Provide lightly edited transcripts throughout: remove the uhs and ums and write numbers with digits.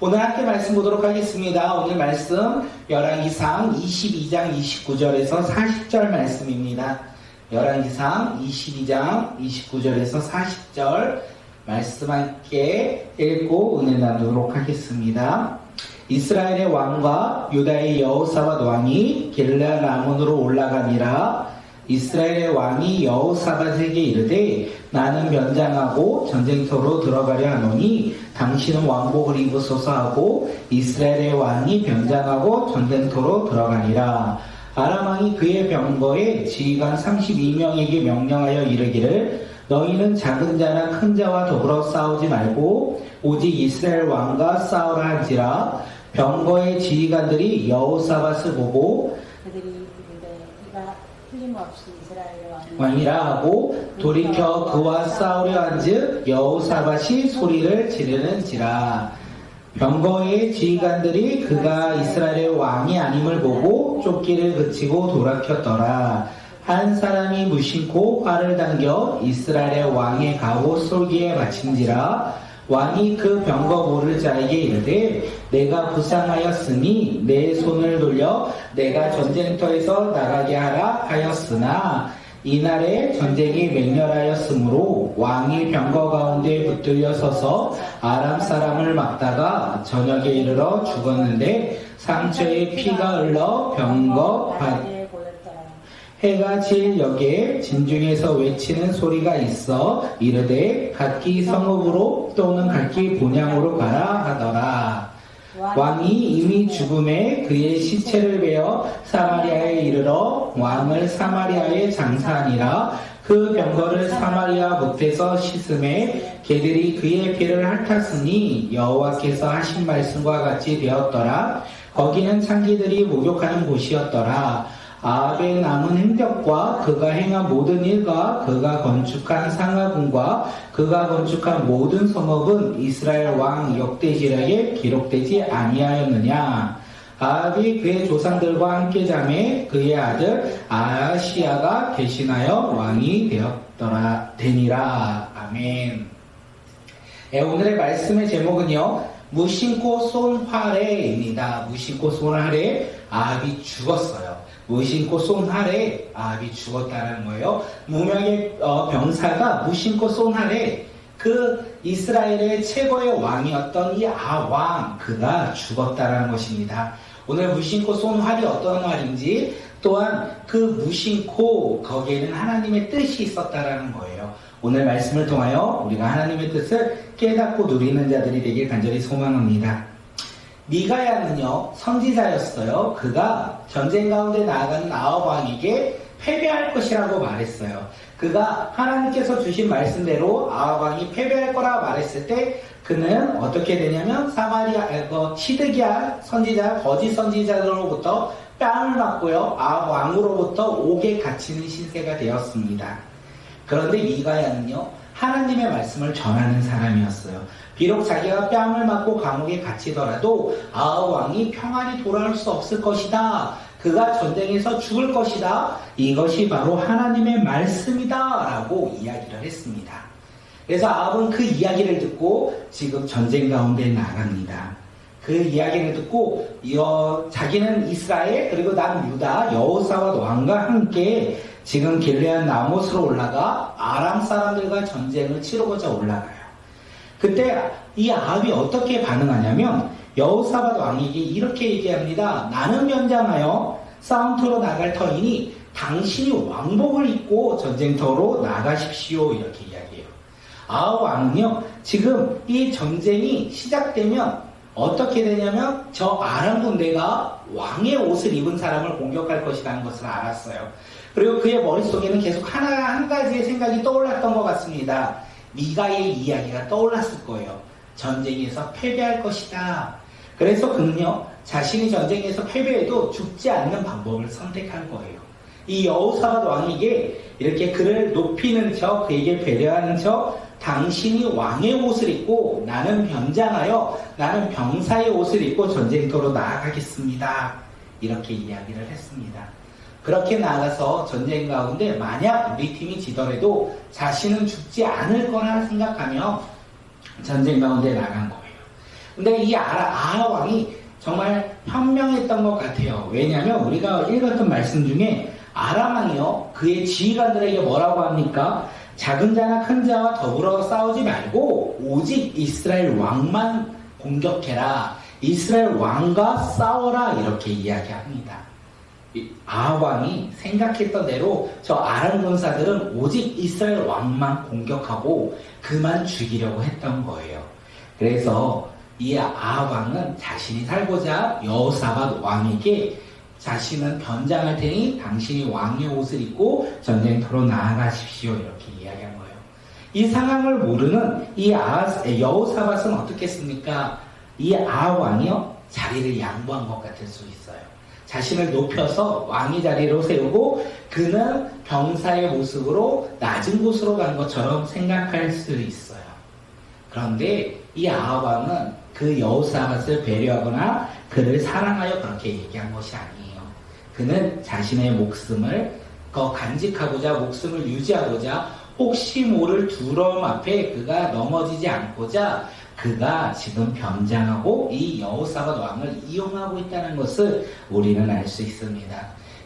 오늘 함께 말씀 보도록 하겠습니다. 오늘 말씀 열왕기상 22장 29절에서 40절 말씀입니다. 열왕기상 22장 29절에서 40절 말씀 함께 읽고 은혜 나누도록 하겠습니다. 이스라엘의 왕과 유다의 여호사밧 왕이 길르앗 라몬으로 올라가니라. 이스라엘의 왕이 여호사밧에게 이르되 나는 면장하고 전쟁터로 들어가려 하노니 당신은 왕복을 입으소서 하고 이스라엘의 왕이 면장하고 전쟁터로 들어가니라. 아람 왕이 그의 병거에 지휘관 32명에게 명령하여 이르기를 너희는 작은 자나 큰 자와 더불어 싸우지 말고 오직 이스라엘 왕과 싸우라 한지라. 병거의 지휘관들이 여호사밧을 보고 그들이 이르되 이가 틀림없이 이스라엘의 왕이라 하고 돌이켜 그와 싸우려 한즉 여호사밧이 소리를 지르는지라. 병거의 지휘관들이 그가 이스라엘의 왕이 아님을 보고 쫓기를 그치고 돌아켰더라. 한 사람이 무심코 활을 당겨 이스라엘의 왕의 가고 쏠기에 마친지라. 왕이 그 병거 모를 자에게 이르되 내가 부상하였으니 내 손을 돌려 내가 전쟁터에서 나가게 하라 하였으나 이날에 전쟁이 맹렬하였으므로 왕이 병거 가운데 붙들려 서서 아람 사람을 막다가 저녁에 이르러 죽었는데 상처에 피가 흘러 병거 밭 해가 질 역에 진중에서 외치는 소리가 있어 이르되 각기 성읍으로 또는 각기 본향으로 가라 하더라. 왕이 이미 죽음에 그의 시체를 베어 사마리아에 이르러 왕을 사마리아에 장사하니라. 그 병거를 사마리아 못에서 씻음에 개들이 그의 피를 핥았으니 여호와께서 하신 말씀과 같이 되었더라. 거기는 창기들이 목욕하는 곳이었더라. 아합의 남은 행적과 그가 행한 모든 일과 그가 건축한 상하궁과 그가 건축한 모든 성읍은 이스라엘 왕 역대지략에 기록되지 아니하였느냐. 아합이 그의 조상들과 함께 자매 그의 아들 아하시야가 대신하여 왕이 되니라. 아멘. 오늘의 말씀의 제목은요, 무심코 쏜 활에입니다. 무심코 쏜 활에 아합이 죽었어요. 무심코 쏜 활에 아합이 죽었다는 거예요. 무명의 병사가 무심코 쏜 활에 그 이스라엘의 최고의 왕이었던 이 아왕, 그가 죽었다는 것입니다. 오늘 무심코 쏜 활이 어떤 활인지, 또한 그 무심코 거기에는 하나님의 뜻이 있었다는 거예요. 오늘 말씀을 통하여 우리가 하나님의 뜻을 깨닫고 누리는 자들이 되길 간절히 소망합니다. 미가야는요, 선지자였어요. 그가 전쟁 가운데 나아가는 아합 왕에게 패배할 것이라고 말했어요. 그가 하나님께서 주신 말씀대로 아합 왕이 패배할 거라 말했을 때 그는 어떻게 되냐면 시드기야 선지자, 거짓 선지자들로부터 뺨을 맞고요, 아합 왕으로부터 옥에 갇히는 신세가 되었습니다. 그런데 미가야는요, 하나님의 말씀을 전하는 사람이었어요. 비록 자기가 뺨을 맞고 감옥에 갇히더라도 아합 왕이 평안히 돌아올 수 없을 것이다. 그가 전쟁에서 죽을 것이다. 이것이 바로 하나님의 말씀이다. 라고 이야기를 했습니다. 그래서 아합은 그 이야기를 듣고 지금 전쟁 가운데 나갑니다. 그 이야기를 듣고 자기는 이스라엘 그리고 남유다 여호사밧 왕과 함께 지금 길르앗 라못으로 올라가 아람 사람들과 전쟁을 치르고자 올라가요. 그때 이 아합이 어떻게 반응하냐면 여호사밧 왕에게 이렇게 얘기합니다. 나는 면장하여 싸움터로 나갈 터이니 당신이 왕복을 입고 전쟁터로 나가십시오. 이렇게 이야기해요. 아합 왕은요, 지금 이 전쟁이 시작되면 어떻게 되냐면 저 아람 군대가 왕의 옷을 입은 사람을 공격할 것이라는 것을 알았어요. 그리고 그의 머릿속에는 계속 한 가지의 생각이 떠올랐던 것 같습니다. 미가의 이야기가 떠올랐을 거예요. 전쟁에서 패배할 것이다. 그래서 그는요, 자신이 전쟁에서 패배해도 죽지 않는 방법을 선택한 거예요. 이 여호사밧 왕에게 이렇게 그를 높이는 척, 그에게 배려하는 척, 당신이 왕의 옷을 입고 나는 병장하여 나는 병사의 옷을 입고 전쟁터로 나아가겠습니다. 이렇게 이야기를 했습니다. 그렇게 나가서 전쟁 가운데 만약 우리 팀이 지더라도 자신은 죽지 않을 거라 생각하며 전쟁 가운데 나간 거예요. 근데 이 아하 왕이 정말 현명했던 것 같아요. 왜냐하면 우리가 읽었던 말씀 중에 아람 왕이요, 그의 지휘관들에게 뭐라고 합니까? 작은 자나 큰 자와 더불어 싸우지 말고 오직 이스라엘 왕만 공격해라. 이스라엘 왕과 싸워라. 이렇게 이야기합니다. 아하 왕이 생각했던 대로 저 아람 군사들은 오직 이스라엘 왕만 공격하고 그만 죽이려고 했던 거예요. 그래서 이 아하 왕은 자신이 살고자 여호사밧 왕에게 자신은 변장할 테니 당신이 왕의 옷을 입고 전쟁터로 나아가십시오. 이렇게 이야기한 거예요. 이 상황을 모르는 이 여호사밧은 어떻게 했습니까? 이 아하 왕이요, 자리를 양보한 것 같을 수 있어요. 자신을 높여서 왕의 자리로 세우고 그는 병사의 모습으로 낮은 곳으로 간 것처럼 생각할 수 있어요. 그런데 이 아하 왕은 그 여호사밧을 배려하거나 그를 사랑하여 그렇게 얘기한 것이 아니에요. 그는 자신의 목숨을 간직하고자, 목숨을 유지하고자, 혹시 모를 두려움 앞에 그가 넘어지지 않고자 그가 지금 변장하고 이 여호사밧 왕을 이용하고 있다는 것을 우리는 알 수 있습니다.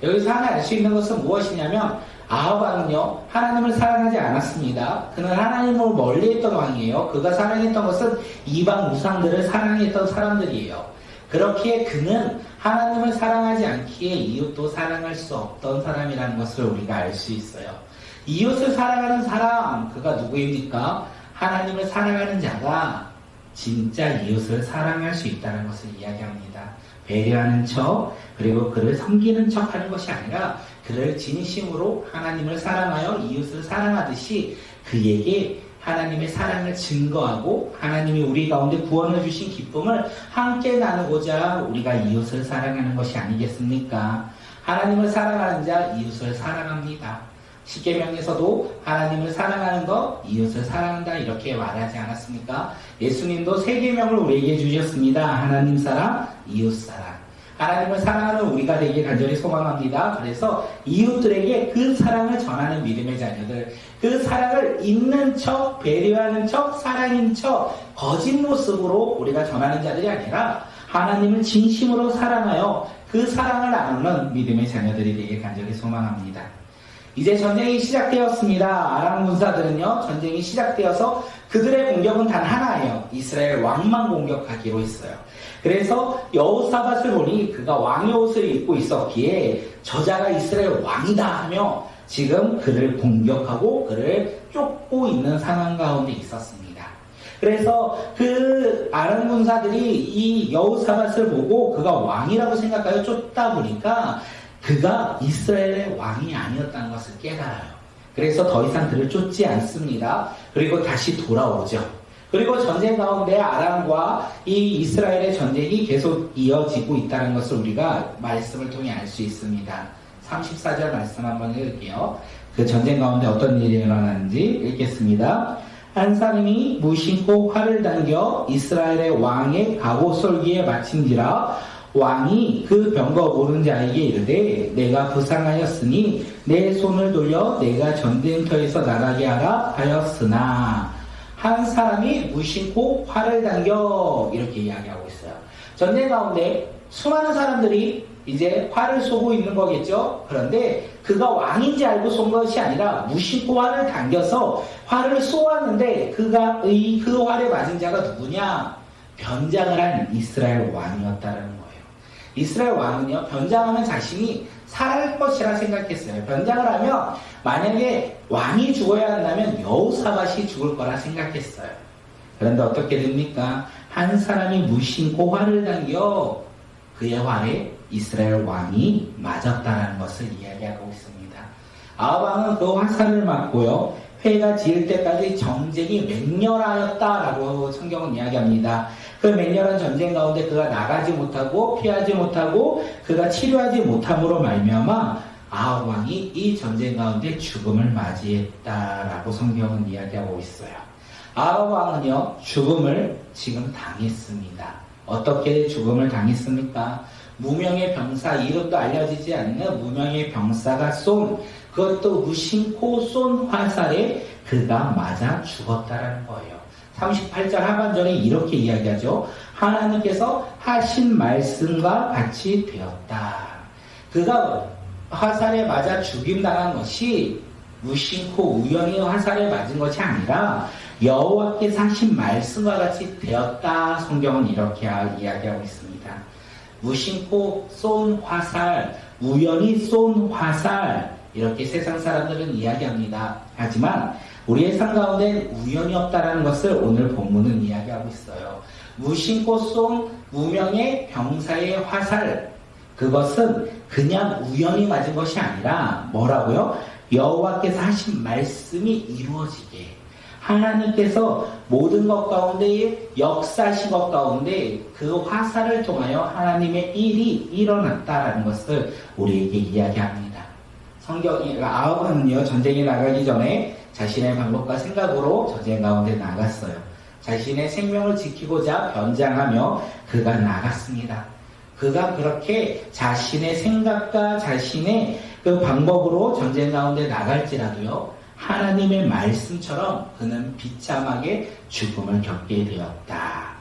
여기서 하나 알 수 있는 것은 무엇이냐면 아하 왕은요, 하나님을 사랑하지 않았습니다. 그는 하나님을 멀리했던 왕이에요. 그가 사랑했던 것은 이방 우상들을 사랑했던 사람들이에요. 그렇기에 그는 하나님을 사랑하지 않기에 이웃도 사랑할 수 없던 사람이라는 것을 우리가 알 수 있어요. 이웃을 사랑하는 사람, 그가 누구입니까? 하나님을 사랑하는 자가 진짜 이웃을 사랑할 수 있다는 것을 이야기합니다. 배려하는 척, 그리고 그를 섬기는 척 하는 것이 아니라 그를 진심으로 하나님을 사랑하여 이웃을 사랑하듯이 그에게 하나님의 사랑을 증거하고 하나님이 우리 가운데 구원을 주신 기쁨을 함께 나누고자 우리가 이웃을 사랑하는 것이 아니겠습니까? 하나님을 사랑하는 자 이웃을 사랑합니다. 십계명에서도 하나님을 사랑하는 것, 이웃을 사랑한다 이렇게 말하지 않았습니까? 예수님도 세 계명을 우리에게 주셨습니다. 하나님 사랑, 이웃 사랑. 하나님을 사랑하는 우리가 되길 간절히 소망합니다. 그래서 이웃들에게 그 사랑을 전하는 믿음의 자녀들, 그 사랑을 있는 척, 배려하는 척, 사랑인 척, 거짓 모습으로 우리가 전하는 자들이 아니라 하나님을 진심으로 사랑하여 그 사랑을 나누는 믿음의 자녀들이 되길 간절히 소망합니다. 이제 전쟁이 시작되었습니다. 아람 군사들은요, 전쟁이 시작되어서 그들의 공격은 단 하나예요. 이스라엘 왕만 공격하기로 했어요. 그래서 여호사밧을 보니 그가 왕의 옷을 입고 있었기에 저자가 이스라엘 왕이다 하며 지금 그를 공격하고 그를 쫓고 있는 상황 가운데 있었습니다. 그래서 그 아람 군사들이 이 여호사밧을 보고 그가 왕이라고 생각하여 쫓다 보니까 그가 이스라엘의 왕이 아니었다는 것을 깨달아요. 그래서 더 이상 그를 쫓지 않습니다. 그리고 다시 돌아오죠. 그리고 전쟁 가운데 아람과 이 이스라엘의 전쟁이 계속 이어지고 있다는 것을 우리가 말씀을 통해 알 수 있습니다. 34절 말씀 한번 읽을게요. 그 전쟁 가운데 어떤 일이 일어났는지 읽겠습니다. 한 사람이 무심코 활을 당겨 이스라엘의 왕의 갑옷 솔기에 맞힌지라 왕이 그 병거 모른 자에게 이르되 내가 부상하였으니 내 손을 돌려 내가 전쟁터에서 나가게 하라 하였으나 한 사람이 무심코 활을 당겨 이렇게 이야기하고 있어요. 전쟁 가운데 수많은 사람들이 이제 활을 쏘고 있는 거겠죠. 그런데 그가 왕인지 알고 쏜 것이 아니라 무심코 활을 당겨서 활을 쏘았는데 그 활에 맞은 자가 누구냐? 변장을 한 이스라엘 왕이었다는 거예요. 이스라엘 왕은요, 변장하면 자신이 살할 것이라 생각했어요. 변장을 하면 만약에 왕이 죽어야 한다면 여호사밧이 죽을 거라 생각했어요. 그런데 어떻게 됩니까? 한 사람이 무심코 활을 당겨 그의 활에 이스라엘 왕이 맞았다는 것을 이야기하고 있습니다. 아하 왕은 그 화살을 맞고요, 회가 지을 때까지 전쟁이 맹렬하였다라고 성경은 이야기합니다. 그 맹렬한 전쟁 가운데 그가 나가지 못하고 피하지 못하고 그가 치료하지 못함으로 말미암아 아하 왕이 이 전쟁 가운데 죽음을 맞이했다라고 성경은 이야기하고 있어요. 아하 왕은요, 죽음을 지금 당했습니다. 어떻게 죽음을 당했습니까? 무명의 병사, 이름도 알려지지 않는 무명의 병사가 쏜, 그것도 무심코 쏜 화살에 그가 맞아 죽었다라는 거예요. 38절 하반절에 이렇게 이야기하죠. 하나님께서 하신 말씀과 같이 되었다. 그가 화살에 맞아 죽임당한 것이 무심코 우연히 화살에 맞은 것이 아니라 여호와께서 하신 말씀과 같이 되었다. 성경은 이렇게 이야기하고 있습니다. 무심코 쏜 화살, 우연히 쏜 화살, 이렇게 세상 사람들은 이야기합니다. 하지만 우리의 삶 가운데 우연이 없다는 것을 오늘 본문은 이야기하고 있어요. 무심코 쏜 무명의 병사의 화살, 그것은 그냥 우연히 맞은 것이 아니라 뭐라고요? 여호와께서 하신 말씀이 이루어지게, 하나님께서 모든 것 가운데 역사하신 것 가운데 그 화살을 통하여 하나님의 일이 일어났다라는 것을 우리에게 이야기합니다. 성경이 아합은요, 전쟁에 나가기 전에 자신의 방법과 생각으로 전쟁 가운데 나갔어요. 자신의 생명을 지키고자 변장하며 그가 나갔습니다. 그가 그렇게 자신의 생각과 자신의 그 방법으로 전쟁 가운데 나갈지라도요, 하나님의 말씀처럼 그는 비참하게 죽음을 겪게 되었다.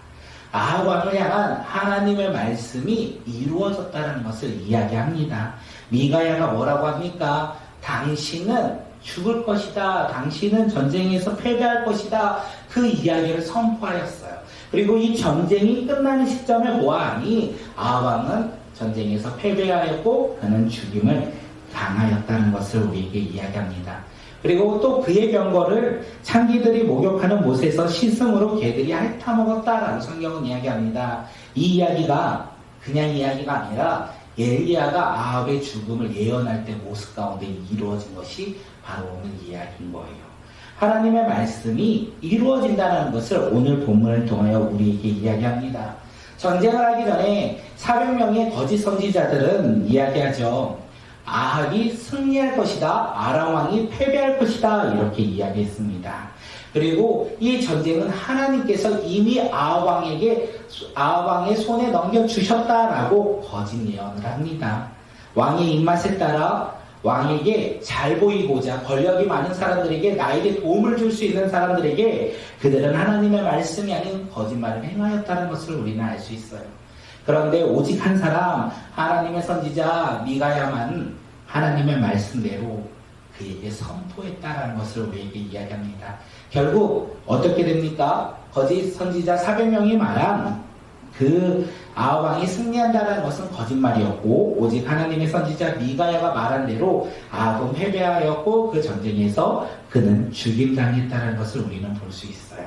아합 왕을 향한 하나님의 말씀이 이루어졌다는 것을 이야기합니다. 미가야가 뭐라고 합니까? 당신은 죽을 것이다. 당신은 전쟁에서 패배할 것이다. 그 이야기를 선포하였어요. 그리고 이 전쟁이 끝나는 시점에 보아하니 아합 왕은 전쟁에서 패배하였고 그는 죽임을 당하였다는 것을 우리에게 이야기합니다. 그리고 또 그의 병거를 창기들이 목욕하는 못에서 씻음으로 개들이 핥아먹었다라고 성경은 이야기합니다. 이 이야기가 그냥 이야기가 아니라 엘리야가 아합의 죽음을 예언할 때 모습 가운데 이루어진 것이 바로 오늘 이야기인 거예요. 하나님의 말씀이 이루어진다는 것을 오늘 본문을 통하여 우리에게 이야기합니다. 전쟁을 하기 전에 400명의 거짓 선지자들은 이야기하죠. 아합이 승리할 것이다. 아람 왕이 패배할 것이다. 이렇게 이야기했습니다. 그리고 이 전쟁은 하나님께서 이미 아합 왕의 손에 넘겨주셨다라고 거짓 예언을 합니다. 왕의 입맛에 따라 왕에게 잘 보이고자 권력이 많은 사람들에게, 나에게 도움을 줄 수 있는 사람들에게 그들은 하나님의 말씀이 아닌 거짓말을 행하였다는 것을 우리는 알 수 있어요. 그런데 오직 한 사람, 하나님의 선지자 미가야만 하나님의 말씀대로 그에게 선포했다라는 것을 우리에게 이야기합니다. 결국 어떻게 됩니까? 거짓 선지자 400명이 말한 그 아합 왕이 승리한다는 것은 거짓말이었고, 오직 하나님의 선지자 미가야가 말한 대로 아합은 패배하였고 그 전쟁에서 그는 죽임당했다는 것을 우리는 볼 수 있어요.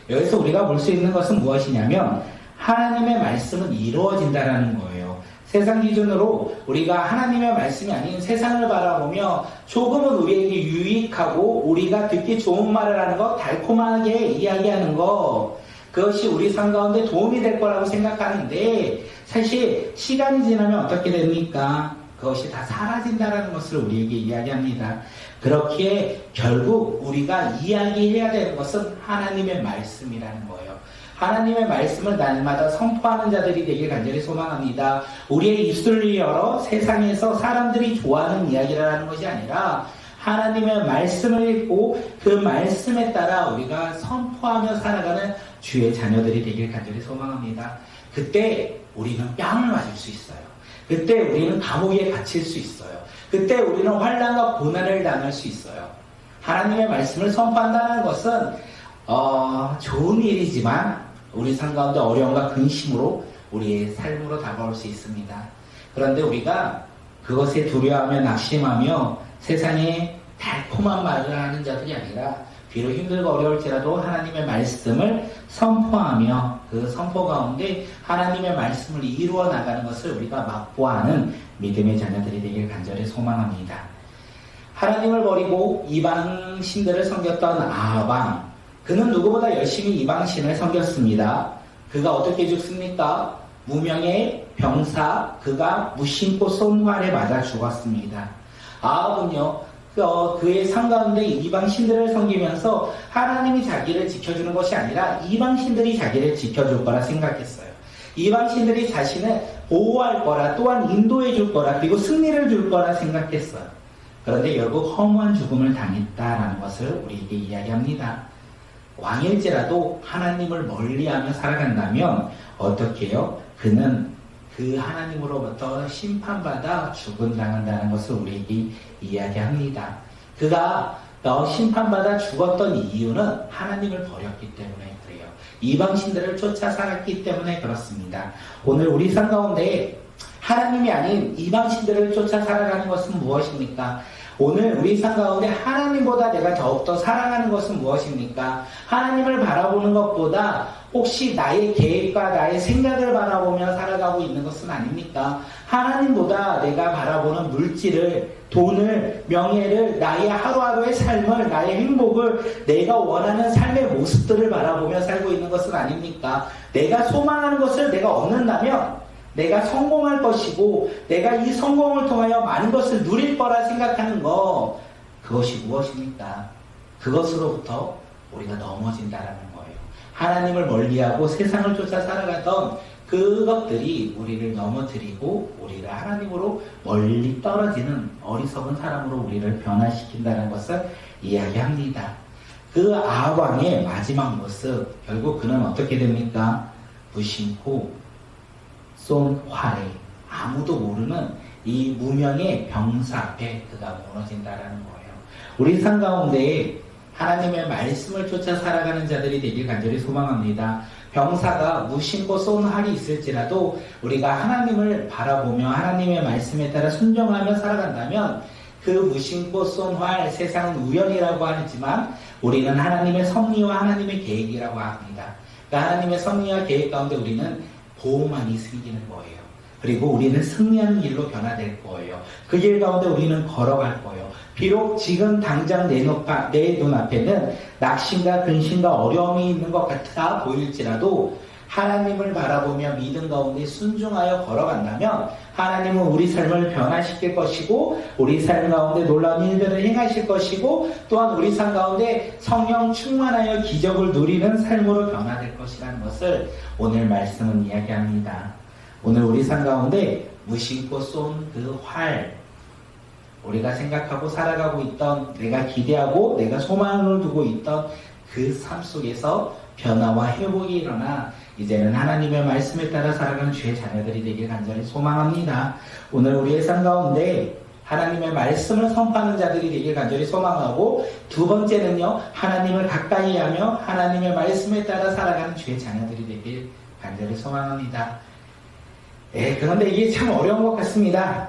여기서 우리가 볼 수 있는 것은 무엇이냐면 하나님의 말씀은 이루어진다는 거예요. 세상 기준으로 우리가 하나님의 말씀이 아닌 세상을 바라보며 조금은 우리에게 유익하고 우리가 듣기 좋은 말을 하는 것, 달콤하게 이야기하는 것, 그것이 우리 삶 가운데 도움이 될 거라고 생각하는데 사실 시간이 지나면 어떻게 됩니까? 그것이 다 사라진다는 것을 우리에게 이야기합니다. 그렇기에 결국 우리가 이야기해야 되는 것은 하나님의 말씀이라는 거예요. 하나님의 말씀을 날마다 선포하는 자들이 되길 간절히 소망합니다. 우리의 입술을 열어 세상에서 사람들이 좋아하는 이야기를 하는 것이 아니라 하나님의 말씀을 읽고 그 말씀에 따라 우리가 선포하며 살아가는 주의 자녀들이 되길 간절히 소망합니다. 그때 우리는 뺨을 맞을 수 있어요. 그때 우리는 감옥에 갇힐 수 있어요. 그때 우리는 환난과 고난을 당할 수 있어요. 하나님의 말씀을 선포한다는 것은 좋은 일이지만 우리 삶 가운데 어려움과 근심으로 우리의 삶으로 다가올 수 있습니다. 그런데 우리가 그것에 두려워하며 낙심하며 세상에 달콤한 말을 하는 자들이 아니라 비록 힘들고 어려울지라도 하나님의 말씀을 선포하며 그 선포 가운데 하나님의 말씀을 이루어 나가는 것을 우리가 맛보아하는 믿음의 자녀들이 되길 간절히 소망합니다. 하나님을 버리고 이방 신들을 섬겼던 아합 왕, 그는 누구보다 열심히 이방신을 섬겼습니다. 그가 어떻게 죽습니까? 무명의 병사, 그가 무심코 쏜 활에 맞아 죽었습니다. 아합은요, 그의 삶 가운데 이방신들을 섬기면서 하나님이 자기를 지켜주는 것이 아니라 이방신들이 자기를 지켜줄 거라 생각했어요. 이방신들이 자신을 보호할 거라, 또한 인도해 줄 거라, 그리고 승리를 줄 거라 생각했어요. 그런데 결국 허무한 죽음을 당했다라는 것을 우리에게 이야기합니다. 왕일지라도 하나님을 멀리하며 살아간다면 어떻게 해요? 그는 그 하나님으로부터 심판받아 죽음당한다는 것을 우리에게 이야기합니다. 그가 심판받아 죽었던 이유는 하나님을 버렸기 때문에 그래요. 이방신들을 쫓아 살았기 때문에 그렇습니다. 오늘 우리 삶 가운데 하나님이 아닌 이방신들을 쫓아 살아가는 것은 무엇입니까? 오늘 우리 삶 가운데 하나님보다 내가 더욱더 사랑하는 것은 무엇입니까? 하나님을 바라보는 것보다 혹시 나의 계획과 나의 생각을 바라보며 살아가고 있는 것은 아닙니까? 하나님보다 내가 바라보는 물질을, 돈을, 명예를, 나의 하루하루의 삶을, 나의 행복을, 내가 원하는 삶의 모습들을 바라보며 살고 있는 것은 아닙니까? 내가 소망하는 것을 내가 얻는다면 내가 성공할 것이고 내가 이 성공을 통하여 많은 것을 누릴 거라 생각하는 거, 그것이 무엇입니까? 그것으로부터 우리가 넘어진다라는 거예요. 하나님을 멀리하고 세상을 쫓아 살아가던 그것들이 우리를 넘어뜨리고 우리를 하나님으로 멀리 떨어지는 어리석은 사람으로 우리를 변화시킨다는 것을 이야기합니다. 그 아합 왕의 마지막 모습, 결국 그는 어떻게 됩니까? 무심코 쏜 활에, 아무도 모르는 이 무명의 병사 앞에 그가 무너진다라는 거예요. 우리 삶 가운데 하나님의 말씀을 쫓아 살아가는 자들이 되길 간절히 소망합니다. 병사가 무심코 쏜 활이 있을지라도 우리가 하나님을 바라보며 하나님의 말씀에 따라 순종하며 살아간다면 그 무심코 쏜 활, 세상은 우연이라고 하지만 우리는 하나님의 섭리와 하나님의 계획이라고 합니다. 그러니까 하나님의 섭리와 계획 가운데 우리는 보호만이 생기는 거예요. 그리고 우리는 승리하는 길로 변화될 거예요. 그 길 가운데 우리는 걸어갈 거예요. 비록 지금 당장 내 눈앞에는 낙심과 근심과 어려움이 있는 것 같아 보일지라도 하나님을 바라보며 믿음 가운데 순종하여 걸어간다면 하나님은 우리 삶을 변화시킬 것이고 우리 삶 가운데 놀라운 일들을 행하실 것이고 또한 우리 삶 가운데 성령 충만하여 기적을 누리는 삶으로 변화될 것이라는 것을 오늘 말씀은 이야기합니다. 오늘 우리 삶 가운데 무심코 쏜 그 활, 우리가 생각하고 살아가고 있던, 내가 기대하고 내가 소망을 두고 있던 그 삶 속에서 변화와 회복이 일어나 이제는 하나님의 말씀에 따라 살아가는 주의 자녀들이 되길 간절히 소망합니다. 오늘 우리의 삶 가운데 하나님의 말씀을 선포하는 자들이 되길 간절히 소망하고, 두 번째는요, 하나님을 가까이 하며 하나님의 말씀에 따라 살아가는 주의 자녀들이 되길 간절히 소망합니다. 그런데 이게 참 어려운 것 같습니다.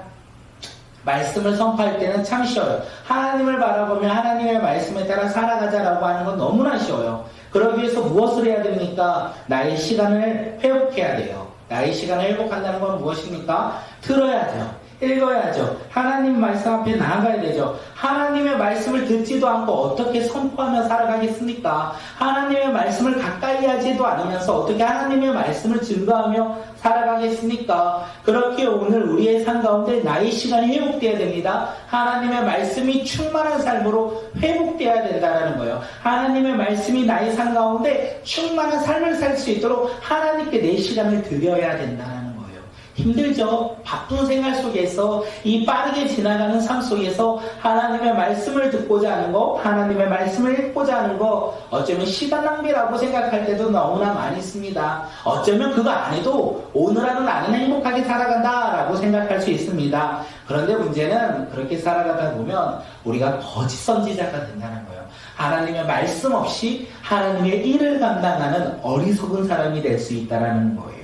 말씀을 선포할 때는 참 쉬워요. 하나님을 바라보며 하나님의 말씀에 따라 살아가자라고 하는 건 너무나 쉬워요. 그러기 위해서 무엇을 해야 됩니까? 나의 시간을 회복해야 돼요. 나의 시간을 회복한다는 건 무엇입니까? 들어야죠. 읽어야죠. 하나님 말씀 앞에 나아가야 되죠. 하나님의 말씀을 듣지도 않고 어떻게 선포하며 살아가겠습니까? 하나님의 말씀을 가까이 하지도 않으면서 어떻게 하나님의 말씀을 증거하며 살아가겠습니까? 그렇게 오늘 우리의 삶 가운데 나의 시간이 회복되어야 됩니다. 하나님의 말씀이 충만한 삶으로 회복되어야 된다는 거예요. 하나님의 말씀이 나의 삶 가운데 충만한 삶을 살 수 있도록 하나님께 내 시간을 드려야 된다는 거예요. 힘들죠. 바쁜 생활 속에서, 이 빠르게 지나가는 삶 속에서 하나님의 말씀을 듣고자 하는 거, 하나님의 말씀을 읽고자 하는 거, 어쩌면 시간 낭비라고 생각할 때도 너무나 많이 있습니다. 어쩌면 그거 안 해도 오늘 하루 나는 행복하게 살아간다라고 생각할 수 있습니다. 그런데 문제는 그렇게 살아가다 보면 우리가 거짓 선지자가 된다는 거예요. 하나님의 말씀 없이 하나님의 일을 감당하는 어리석은 사람이 될 수 있다는 거예요.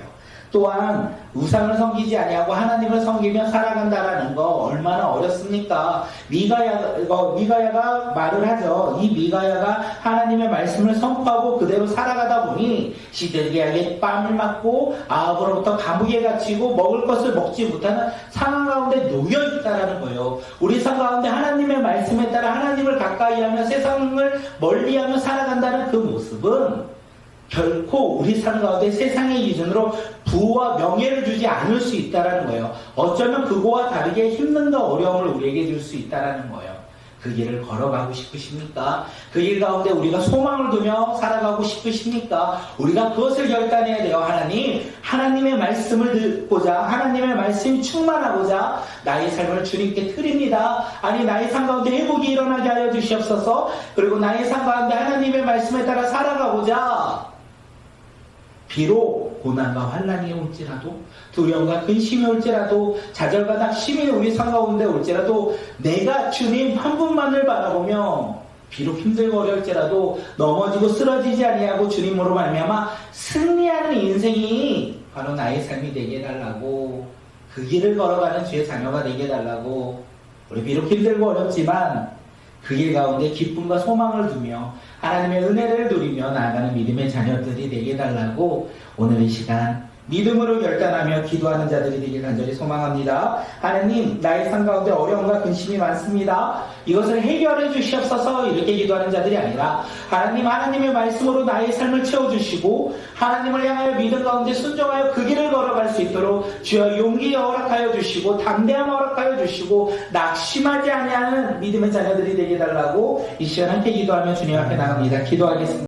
또한 우상을 섬기지 아니하고 하나님을 섬기며 살아간다라는 거 얼마나 어렵습니까? 미가야가 말을 하죠. 이 미가야가 하나님의 말씀을 선포하고 그대로 살아가다 보니 시들기하게 뺨을 맞고 아합으로부터 감옥에 갇히고 먹을 것을 먹지 못하는 상황 가운데 놓여 있다라는 거예요. 우리 삶 가운데 하나님의 말씀에 따라 하나님을 가까이하며 세상을 멀리하며 살아간다는 그 모습은 결코 우리 삶 가운데 세상의 기준으로 부와 명예를 주지 않을 수 있다는 거예요. 어쩌면 그거와 다르게 힘든가 어려움을 우리에게 줄 수 있다는 거예요. 그 길을 걸어가고 싶으십니까? 그 길 가운데 우리가 소망을 두며 살아가고 싶으십니까? 우리가 그것을 결단해야 돼요. 하나님의 말씀을 듣고자, 하나님의 말씀이 충만하고자 나의 삶을 주님께 드립니다. 아니, 나의 삶 가운데 회복이 일어나게 하여 주시옵소서. 그리고 나의 삶 가운데 하나님의 말씀에 따라 살아가고자, 비록 고난과 환난이 올지라도, 두려움과 근심이 올지라도, 좌절과 낙심이 우리 삶 가운데 올지라도, 내가 주님 한 분만을 바라보며 비록 힘들고 어려울지라도 넘어지고 쓰러지지 아니하고 주님으로 말미암아 승리하는 인생이 바로 나의 삶이 되게 해달라고, 그 길을 걸어가는 주의 자녀가 되게 해달라고. 우리 비록 힘들고 어렵지만 그 길 가운데 기쁨과 소망을 두며 하나님의 은혜를 누리며 나아가는 믿음의 자녀들이 되게 해달라고 오늘 이 시간 믿음으로 결단하며 기도하는 자들이 되길 간절히 소망합니다. 하나님, 나의 삶 가운데 어려움과 근심이 많습니다. 이것을 해결해 주시옵소서. 이렇게 기도하는 자들이 아니라 하나님의 말씀으로 나의 삶을 채워주시고 하나님을 향하여 믿음 가운데 순종하여 그 길을 걸어갈 수 있도록 주여 용기 허락하여 주시고 담대함 허락하여 주시고 낙심하지 아니하는 믿음의 자녀들이 되게 해달라고 이 시간 함께 기도하며 주님 앞에 나갑니다. 기도하겠습니다.